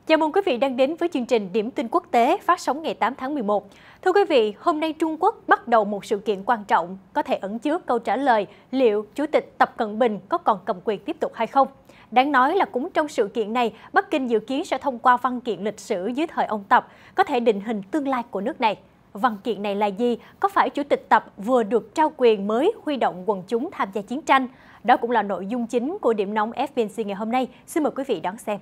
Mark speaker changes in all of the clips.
Speaker 1: Chào mừng quý vị đang đến với chương trình Điểm tin quốc tế phát sóng ngày 8 tháng 11. Thưa quý vị, hôm nay Trung Quốc bắt đầu một sự kiện quan trọng có thể ẩn chứa câu trả lời liệu Chủ tịch Tập Cận Bình có còn cầm quyền tiếp tục hay không. Đáng nói là cũng trong sự kiện này, Bắc Kinh dự kiến sẽ thông qua văn kiện lịch sử dưới thời ông Tập, có thể định hình tương lai của nước này. Văn kiện này là gì? Có phải Chủ tịch Tập vừa được trao quyền mới huy động quần chúng tham gia chiến tranh? Đó cũng là nội dung chính của Điểm nóng FBNC ngày hôm nay. Xin mời quý vị đón xem.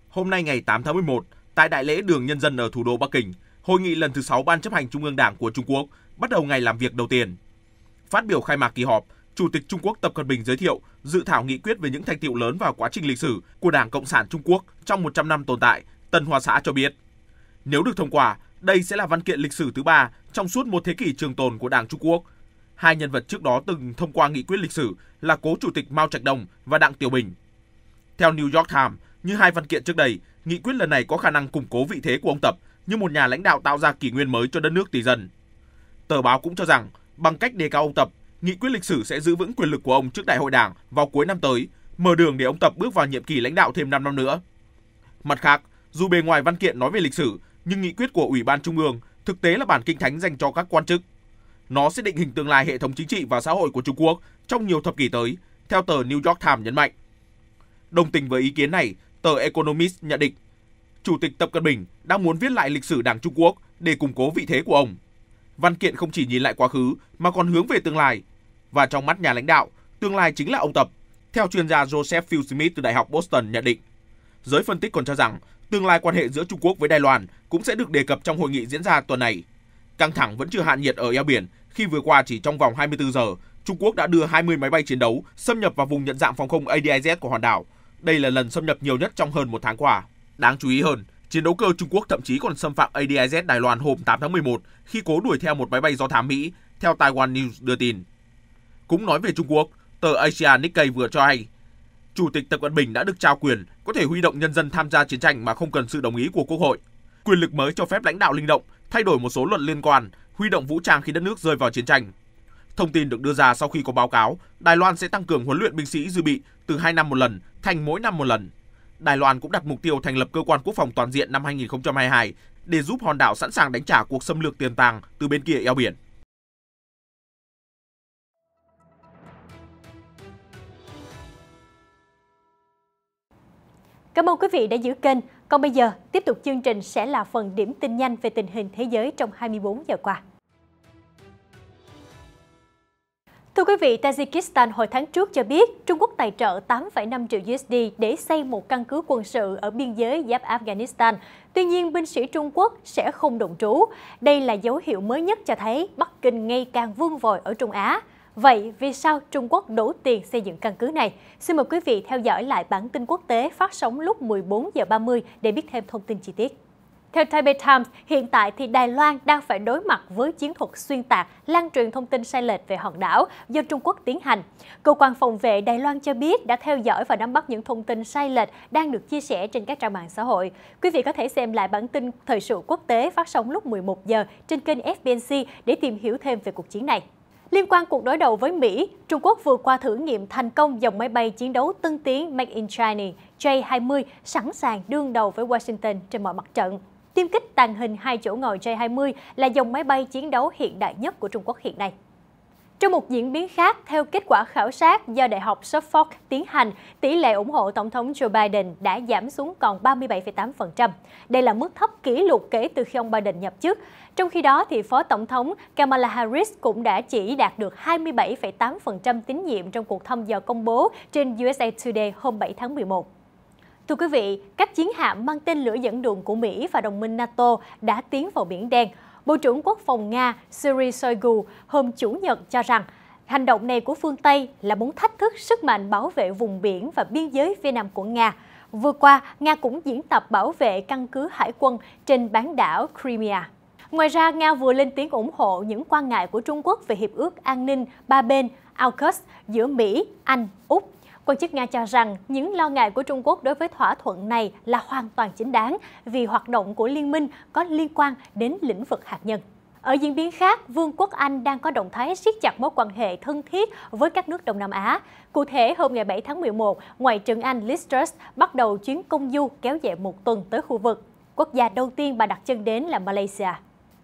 Speaker 2: Hôm nay ngày 8 tháng 11, tại Đại lễ Đường Nhân dân ở thủ đô Bắc Kinh, hội nghị lần thứ 6 Ban chấp hành Trung ương Đảng của Trung Quốc bắt đầu ngày làm việc đầu tiên. Phát biểu khai mạc kỳ họp, Chủ tịch Trung Quốc Tập Cận Bình giới thiệu dự thảo nghị quyết về những thành tựu lớn vào quá trình lịch sử của Đảng Cộng sản Trung Quốc trong 100 năm tồn tại. Tân Hoa Xã cho biết, nếu được thông qua, đây sẽ là văn kiện lịch sử thứ 3 trong suốt một thế kỷ trường tồn của Đảng Trung Quốc. Hai nhân vật trước đó từng thông qua nghị quyết lịch sử là cố Chủ tịch Mao Trạch Đông và Đặng Tiểu Bình. Theo New York Times, như hai văn kiện trước đây, nghị quyết lần này có khả năng củng cố vị thế của ông Tập như một nhà lãnh đạo tạo ra kỷ nguyên mới cho đất nước tỷ dân. Tờ báo cũng cho rằng, bằng cách đề cao ông Tập, nghị quyết lịch sử sẽ giữ vững quyền lực của ông trước Đại hội Đảng vào cuối năm tới, mở đường để ông Tập bước vào nhiệm kỳ lãnh đạo thêm 5 năm nữa. Mặt khác, dù bề ngoài văn kiện nói về lịch sử, nhưng nghị quyết của Ủy ban Trung ương thực tế là bản kinh thánh dành cho các quan chức. Nó sẽ định hình tương lai hệ thống chính trị và xã hội của Trung Quốc trong nhiều thập kỷ tới, theo tờ New York Times nhấn mạnh. Đồng tình với ý kiến này, tờ Economist nhận định, Chủ tịch Tập Cận Bình đang muốn viết lại lịch sử Đảng Trung Quốc để củng cố vị thế của ông. Văn kiện không chỉ nhìn lại quá khứ mà còn hướng về tương lai. Và trong mắt nhà lãnh đạo, tương lai chính là ông Tập, theo chuyên gia Joseph Fieldsmith từ Đại học Boston nhận định. Giới phân tích còn cho rằng, tương lai quan hệ giữa Trung Quốc với Đài Loan cũng sẽ được đề cập trong hội nghị diễn ra tuần này. Căng thẳng vẫn chưa hạ nhiệt ở eo biển khi vừa qua chỉ trong vòng 24 giờ, Trung Quốc đã đưa 20 máy bay chiến đấu xâm nhập vào vùng nhận dạng phòng không ADIZ của hòn đảo. Đây là lần xâm nhập nhiều nhất trong hơn một tháng qua. Đáng chú ý hơn, chiến đấu cơ Trung Quốc thậm chí còn xâm phạm ADIZ Đài Loan hôm 8 tháng 11 khi cố đuổi theo một máy bay do thám Mỹ, theo Taiwan News đưa tin. Cũng nói về Trung Quốc, tờ Asia Nikkei vừa cho hay, Chủ tịch Tập Cận Bình đã được trao quyền có thể huy động nhân dân tham gia chiến tranh mà không cần sự đồng ý của Quốc hội. Quyền lực mới cho phép lãnh đạo linh động, thay đổi một số luật liên quan, huy động vũ trang khi đất nước rơi vào chiến tranh. Thông tin được đưa ra sau khi có báo cáo, Đài Loan sẽ tăng cường huấn luyện binh sĩ dự bị từ 2 năm một lần thành mỗi năm một lần. Đài Loan cũng đặt mục tiêu thành lập cơ quan quốc phòng toàn diện năm 2022 để giúp hòn đảo sẵn sàng đánh trả cuộc xâm lược tiềm tàng từ bên kia eo biển.
Speaker 1: Cảm ơn quý vị đã giữ kênh. Còn bây giờ, tiếp tục chương trình sẽ là phần điểm tin nhanh về tình hình thế giới trong 24 giờ qua. Thưa quý vị, Tajikistan hồi tháng trước cho biết Trung Quốc tài trợ 8,5 triệu USD để xây một căn cứ quân sự ở biên giới giáp Afghanistan. Tuy nhiên, binh sĩ Trung Quốc sẽ không đồn trú. Đây là dấu hiệu mới nhất cho thấy Bắc Kinh ngày càng vương vòi ở Trung Á. Vậy, vì sao Trung Quốc đổ tiền xây dựng căn cứ này? Xin mời quý vị theo dõi lại bản tin quốc tế phát sóng lúc 14 giờ 30 để biết thêm thông tin chi tiết. Theo Taipei Times, hiện tại thì Đài Loan đang phải đối mặt với chiến thuật xuyên tạc, lan truyền thông tin sai lệch về hòn đảo do Trung Quốc tiến hành. Cơ quan phòng vệ Đài Loan cho biết đã theo dõi và nắm bắt những thông tin sai lệch đang được chia sẻ trên các trang mạng xã hội. Quý vị có thể xem lại bản tin thời sự quốc tế phát sóng lúc 11 giờ trên kênh FBNC để tìm hiểu thêm về cuộc chiến này. Liên quan cuộc đối đầu với Mỹ, Trung Quốc vừa qua thử nghiệm thành công dòng máy bay chiến đấu tân tiến Made in China J-20 sẵn sàng đương đầu với Washington trên mọi mặt trận. Tiêm kích tàng hình 2 chỗ ngồi J-20 là dòng máy bay chiến đấu hiện đại nhất của Trung Quốc hiện nay. Trong một diễn biến khác, theo kết quả khảo sát do Đại học Suffolk tiến hành, tỷ lệ ủng hộ Tổng thống Joe Biden đã giảm xuống còn 37,8%. Đây là mức thấp kỷ lục kể từ khi ông Biden nhậm chức. Trong khi đó, thì Phó Tổng thống Kamala Harris cũng đã chỉ đạt được 27,8% tín nhiệm trong cuộc thăm dò công bố trên USA Today hôm 7 tháng 11. Thưa quý vị, các chiến hạm mang tên lửa dẫn đường của Mỹ và đồng minh NATO đã tiến vào Biển Đen. Bộ trưởng Quốc phòng Nga Sergei Shoigu hôm Chủ nhật cho rằng hành động này của phương Tây là muốn thách thức sức mạnh bảo vệ vùng biển và biên giới phía Nam của Nga. Vừa qua, Nga cũng diễn tập bảo vệ căn cứ hải quân trên bán đảo Crimea. Ngoài ra, Nga vừa lên tiếng ủng hộ những quan ngại của Trung Quốc về Hiệp ước An ninh ba bên AUKUS giữa Mỹ, Anh, Úc. Quan chức Nga cho rằng những lo ngại của Trung Quốc đối với thỏa thuận này là hoàn toàn chính đáng vì hoạt động của liên minh có liên quan đến lĩnh vực hạt nhân. Ở diễn biến khác, Vương quốc Anh đang có động thái siết chặt mối quan hệ thân thiết với các nước Đông Nam Á. Cụ thể, hôm ngày 7 tháng 11, Ngoại trưởng Anh Liz Truss bắt đầu chuyến công du kéo dài một tuần tới khu vực. Quốc gia đầu tiên bà đặt chân đến là Malaysia.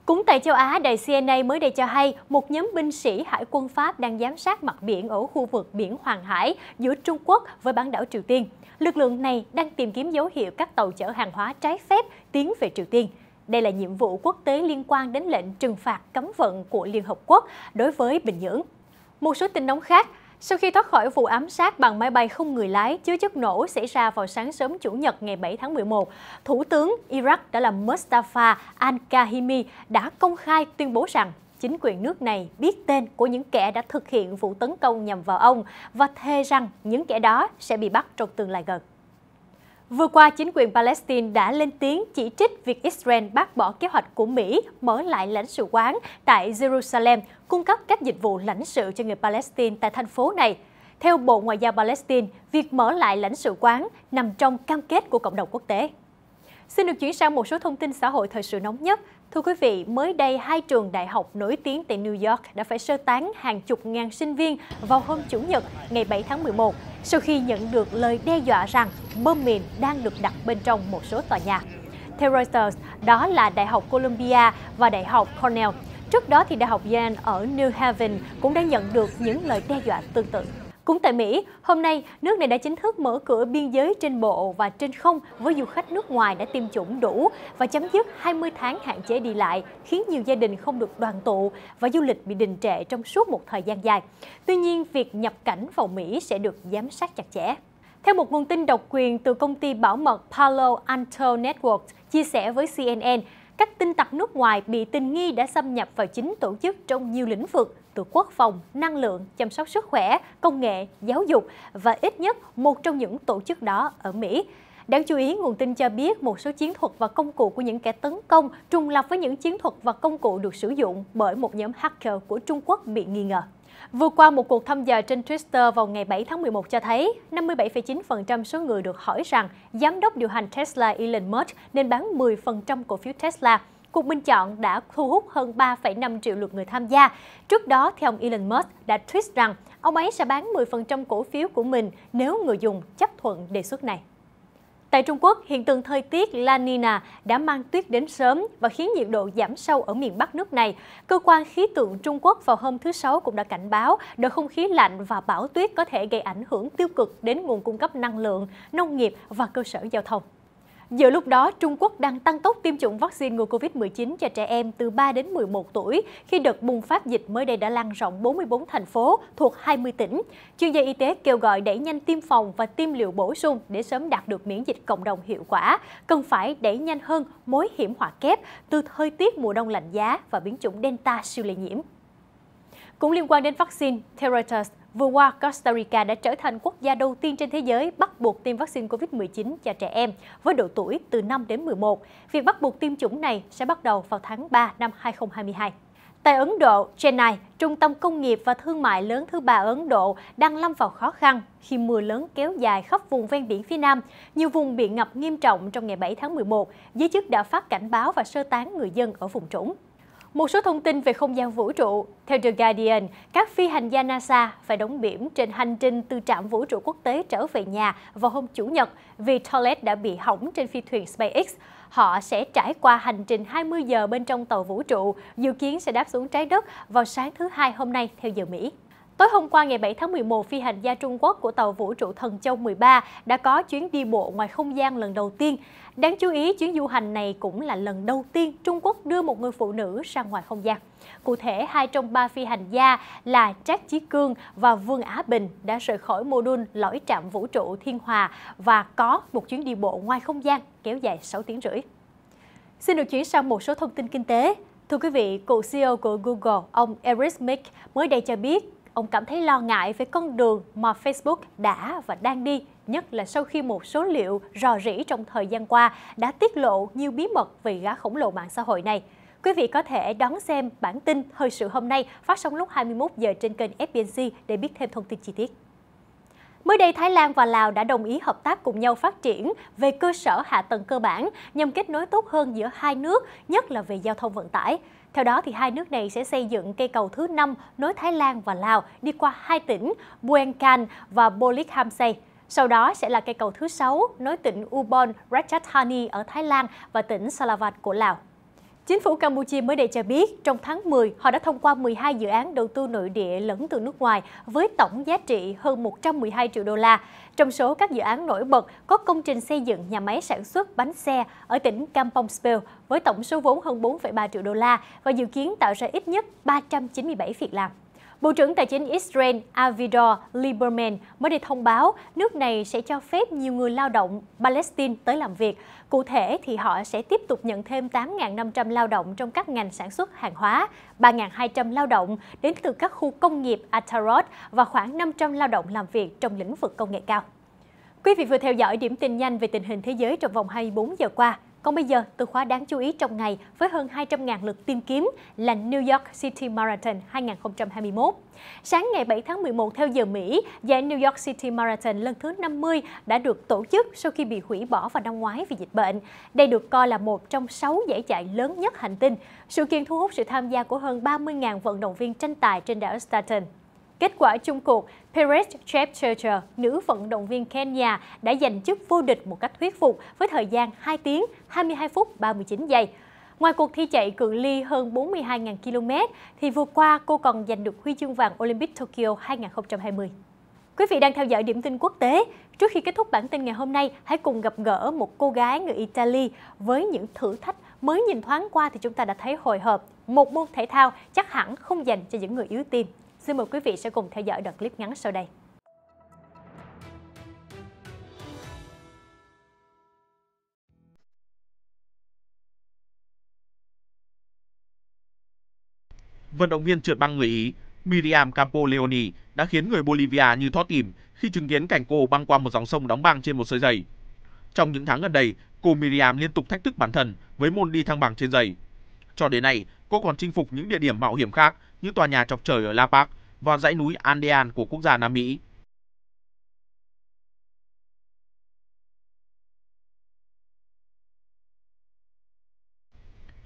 Speaker 1: Cũng tại châu Á, đài CNA mới đây cho hay một nhóm binh sĩ Hải quân Pháp đang giám sát mặt biển ở khu vực biển Hoàng Hải giữa Trung Quốc với bán đảo Triều Tiên. Lực lượng này đang tìm kiếm dấu hiệu các tàu chở hàng hóa trái phép tiến về Triều Tiên. Đây là nhiệm vụ quốc tế liên quan đến lệnh trừng phạt cấm vận của Liên Hợp Quốc đối với Bình Nhưỡng. Một số tin nóng khác, sau khi thoát khỏi vụ ám sát bằng máy bay không người lái chứa chất nổ xảy ra vào sáng sớm Chủ nhật ngày 7 tháng 11, Thủ tướng Iraq đã là Mustafa al-Kahimi đã công khai tuyên bố rằng chính quyền nước này biết tên của những kẻ đã thực hiện vụ tấn công nhằm vào ông và thề rằng những kẻ đó sẽ bị bắt trong tương lai gần. Vừa qua, chính quyền Palestine đã lên tiếng chỉ trích việc Israel bác bỏ kế hoạch của Mỹ mở lại lãnh sự quán tại Jerusalem, cung cấp các dịch vụ lãnh sự cho người Palestine tại thành phố này. Theo Bộ Ngoại giao Palestine, việc mở lại lãnh sự quán nằm trong cam kết của cộng đồng quốc tế. Xin được chuyển sang một số thông tin xã hội thời sự nóng nhất. Thưa quý vị, mới đây 2 trường đại học nổi tiếng tại New York đã phải sơ tán hàng chục ngàn sinh viên vào hôm Chủ nhật ngày 7 tháng 11 sau khi nhận được lời đe dọa rằng bom mìn đang được đặt bên trong một số tòa nhà. Theo Reuters, đó là Đại học Columbia và Đại học Cornell. Trước đó thì Đại học Yale ở New Haven cũng đã nhận được những lời đe dọa tương tự. Cũng tại Mỹ, hôm nay, nước này đã chính thức mở cửa biên giới trên bộ và trên không với du khách nước ngoài đã tiêm chủng đủ và chấm dứt 20 tháng hạn chế đi lại, khiến nhiều gia đình không được đoàn tụ và du lịch bị đình trệ trong suốt một thời gian dài. Tuy nhiên, việc nhập cảnh vào Mỹ sẽ được giám sát chặt chẽ. Theo một nguồn tin độc quyền từ công ty bảo mật Palo Alto Networks chia sẻ với CNN, các tin tặc nước ngoài bị tình nghi đã xâm nhập vào chính tổ chức trong nhiều lĩnh vực, từ quốc phòng, năng lượng, chăm sóc sức khỏe, công nghệ, giáo dục và ít nhất một trong những tổ chức đó ở Mỹ. Đáng chú ý, nguồn tin cho biết một số chiến thuật và công cụ của những kẻ tấn công trùng lặp với những chiến thuật và công cụ được sử dụng bởi một nhóm hacker của Trung Quốc bị nghi ngờ. Vừa qua, một cuộc thăm dò trên Twitter vào ngày 7 tháng 11 cho thấy 57,9% số người được hỏi rằng giám đốc điều hành Tesla Elon Musk nên bán 10% cổ phiếu Tesla. Cuộc bình chọn đã thu hút hơn 3,5 triệu lượt người tham gia. Trước đó, thì ông Elon Musk đã tweet rằng ông ấy sẽ bán 10% cổ phiếu của mình nếu người dùng chấp thuận đề xuất này. Tại Trung Quốc, hiện tượng thời tiết La Nina đã mang tuyết đến sớm và khiến nhiệt độ giảm sâu ở miền Bắc nước này. Cơ quan khí tượng Trung Quốc vào hôm thứ Sáu cũng đã cảnh báo đợt không khí lạnh và bão tuyết có thể gây ảnh hưởng tiêu cực đến nguồn cung cấp năng lượng, nông nghiệp và cơ sở giao thông. Giữa lúc đó, Trung Quốc đang tăng tốc tiêm chủng vaccine ngừa Covid-19 cho trẻ em từ 3 đến 11 tuổi khi đợt bùng phát dịch mới đây đã lan rộng 44 thành phố thuộc 20 tỉnh. Chuyên gia y tế kêu gọi đẩy nhanh tiêm phòng và tiêm liều bổ sung để sớm đạt được miễn dịch cộng đồng hiệu quả. Cần phải đẩy nhanh hơn mối hiểm họa kép từ thời tiết mùa đông lạnh giá và biến chủng Delta siêu lây nhiễm. Cũng liên quan đến vaccine, theo Reuters, vừa qua, Costa Rica đã trở thành quốc gia đầu tiên trên thế giới bắt buộc tiêm vaccine COVID-19 cho trẻ em với độ tuổi từ 5 đến 11. Việc bắt buộc tiêm chủng này sẽ bắt đầu vào tháng 3 năm 2022. Tại Ấn Độ, Chennai, trung tâm công nghiệp và thương mại lớn thứ 3 ở Ấn Độ, đang lâm vào khó khăn khi mưa lớn kéo dài khắp vùng ven biển phía Nam. Nhiều vùng bị ngập nghiêm trọng trong ngày 7 tháng 11. Giới chức đã phát cảnh báo và sơ tán người dân ở vùng trũng. Một số thông tin về không gian vũ trụ. Theo The Guardian, các phi hành gia NASA phải đóng biển trên hành trình từ trạm vũ trụ quốc tế trở về nhà vào hôm Chủ nhật vì toilet đã bị hỏng trên phi thuyền SpaceX. Họ sẽ trải qua hành trình 20 giờ bên trong tàu vũ trụ, dự kiến sẽ đáp xuống trái đất vào sáng thứ Hai hôm nay theo giờ Mỹ. Tối hôm qua ngày 7 tháng 11, phi hành gia Trung Quốc của tàu vũ trụ Thần Châu 13 đã có chuyến đi bộ ngoài không gian lần đầu tiên. Đáng chú ý, chuyến du hành này cũng là lần đầu tiên Trung Quốc đưa một người phụ nữ ra ngoài không gian. Cụ thể, 2 trong 3 phi hành gia là Trác Chí Cương và Vương Á Bình đã rời khỏi mô đun lõi trạm vũ trụ Thiên Hòa và có một chuyến đi bộ ngoài không gian kéo dài 6 tiếng rưỡi. Xin được chuyển sang một số thông tin kinh tế. Thưa quý vị, cựu CEO của Google, ông Eric Schmidt mới đây cho biết ông cảm thấy lo ngại về con đường mà Facebook đã và đang đi, nhất là sau khi một số liệu rò rỉ trong thời gian qua đã tiết lộ nhiều bí mật về gã khổng lồ mạng xã hội này. Quý vị có thể đón xem bản tin Thời sự hôm nay phát sóng lúc 21 giờ trên kênh FBNC để biết thêm thông tin chi tiết. Mới đây, Thái Lan và Lào đã đồng ý hợp tác cùng nhau phát triển về cơ sở hạ tầng cơ bản nhằm kết nối tốt hơn giữa hai nước, nhất là về giao thông vận tải. Theo đó, hai nước này sẽ xây dựng cây cầu thứ 5 nối Thái Lan và Lào đi qua hai tỉnh Bhuencan và Bolik Khamsay. Sau đó sẽ là cây cầu thứ 6 nối tỉnh Ubon Ratchathani ở Thái Lan và tỉnh Salavan của Lào. Chính phủ Campuchia mới đây cho biết, trong tháng 10, họ đã thông qua 12 dự án đầu tư nội địa lẫn từ nước ngoài với tổng giá trị hơn 112 triệu đô la. Trong số các dự án nổi bật có công trình xây dựng nhà máy sản xuất bánh xe ở tỉnh Kampong Speu với tổng số vốn hơn 4,3 triệu đô la và dự kiến tạo ra ít nhất 397 việc làm. Bộ trưởng Tài chính Israel Avigdor Lieberman mới đây thông báo nước này sẽ cho phép nhiều người lao động Palestine tới làm việc. Cụ thể thì họ sẽ tiếp tục nhận thêm 8.500 lao động trong các ngành sản xuất hàng hóa, 3.200 lao động đến từ các khu công nghiệp Atarot và khoảng 500 lao động làm việc trong lĩnh vực công nghệ cao. Quý vị vừa theo dõi điểm tin nhanh về tình hình thế giới trong vòng 24 giờ qua. Còn bây giờ, từ khóa đáng chú ý trong ngày với hơn 200.000 lượt tìm kiếm là New York City Marathon 2021. Sáng ngày 7 tháng 11 theo giờ Mỹ, giải New York City Marathon lần thứ 50 đã được tổ chức sau khi bị hủy bỏ vào năm ngoái vì dịch bệnh. Đây được coi là một trong 6 giải chạy lớn nhất hành tinh. Sự kiện thu hút sự tham gia của hơn 30.000 vận động viên tranh tài trên đảo Staten. Kết quả chung cuộc, Perez Chepchirchir, nữ vận động viên Kenya, đã giành chức vô địch một cách thuyết phục với thời gian 2 tiếng 22 phút 39 giây. Ngoài cuộc thi chạy cự ly hơn 42.000 km, thì vừa qua cô còn giành được huy chương vàng Olympic Tokyo 2020. Quý vị đang theo dõi điểm tin quốc tế. Trước khi kết thúc bản tin ngày hôm nay, hãy cùng gặp gỡ một cô gái người Italy với những thử thách mới nhìn thoáng qua thì chúng ta đã thấy hồi hộp. Một môn thể thao chắc hẳn không dành cho những người yếu tim. Xin mời quý vị sẽ cùng theo dõi đoạn clip ngắn sau đây.
Speaker 2: Vận động viên trượt băng người Ý Miriam Campoleoni đã khiến người Bolivia như thót tim khi chứng kiến cảnh cô băng qua một dòng sông đóng băng trên một sợi giày. Trong những tháng gần đây, cô Miriam liên tục thách thức bản thân với môn đi thăng bằng trên giày. Cho đến nay, cô còn chinh phục những địa điểm mạo hiểm khác như tòa nhà chọc trời ở La Paz và dãy núi Andean của quốc gia Nam Mỹ.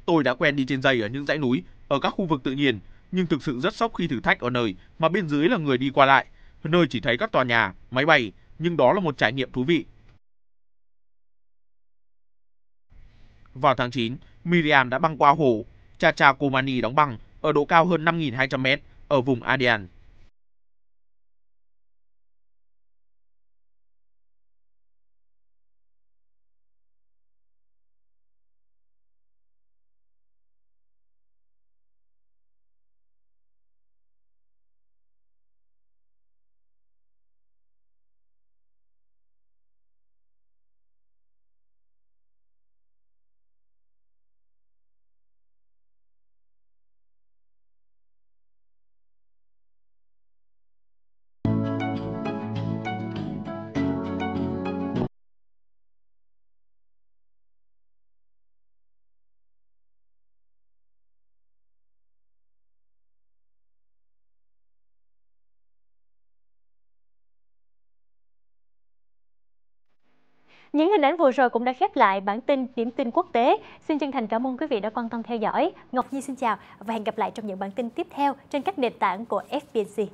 Speaker 2: Tôi đã quen đi trên giày ở những dãy núi, ở các khu vực tự nhiên, nhưng thực sự rất sốc khi thử thách ở nơi mà bên dưới là người đi qua lại, nơi chỉ thấy các tòa nhà, máy bay, nhưng đó là một trải nghiệm thú vị. Vào tháng 9, Miriam đã băng qua hồ Chachacomani đóng băng ở độ cao hơn 5.200 m ở vùng Andean.
Speaker 1: Những hình ảnh vừa rồi cũng đã khép lại bản tin điểm tin quốc tế. Xin chân thành cảm ơn quý vị đã quan tâm theo dõi. Ngọc Nhi xin chào và hẹn gặp lại trong những bản tin tiếp theo trên các nền tảng của FPC.